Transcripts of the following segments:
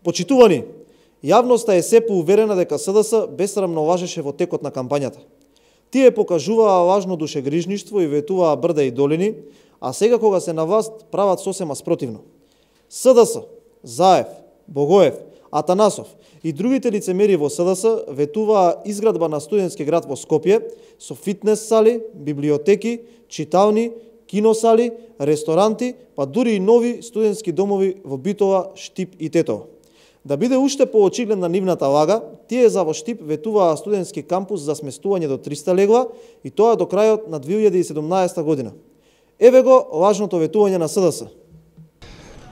Почитувани, јавноста е се поуверена дека СДС бесрамно лажеше во текот на кампањата. Тие покажуваа важно душегрижништво и ветуваа брда и долини, а сега кога се на власт прават сосема спротивно. СДС, Заев, Богоев, Атанасов и другите лицемери во СДС ветуваа изградба на студентски град во Скопје со фитнес сали, библиотеки, читални, киносали, ресторанти, па дури и нови студентски домови во Битола, Штип и Тетово. Да биде уште поочигледна нивната лага, тие за во Штип ветуваа студентски кампус за сместување до 300 легла и тоа до крајот на 2017 година. Еве го лажното ветување на СДС.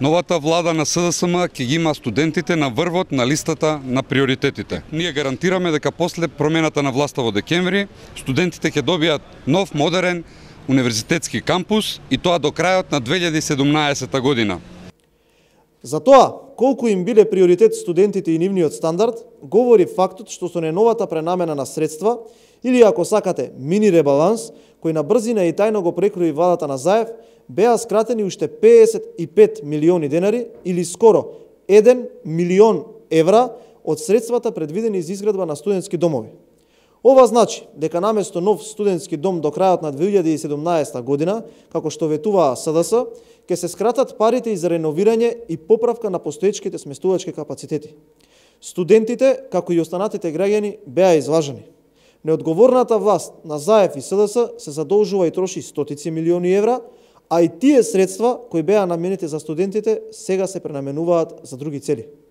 Новата влада на СДСМ ќе ги има студентите на врвот на листата на приоритетите. Ние гарантираме дека после промената на власта во декември, студентите ќе добијат нов, модерен универзитетски кампус и тоа до крајот на 2017 година. За тоа, колку им биле приоритет студентите и нивниот стандард, говори фактот што со неновата пренамена на средства, или ако сакате, мини ребаланс, кој на брзина и тајно го прекрои владата на Заев, беа скратени уште 55 милиони денари или скоро 1 милион евра од средствата предвидени за изградба на студентски домови. Ова значи дека наместо нов студентски дом до крајот на 2017 година, како што ветуваа СДС, ќе се скратат парите и за реновирање и поправка на постоечките сместувачки капацитети. Студентите, како и останатите граѓани, беа излажани. Неодговорната власт на Заев и СДС се задолжува и троши стотици милиони евра, а и тие средства кои беа наменети за студентите сега се пренаменуваат за други цели.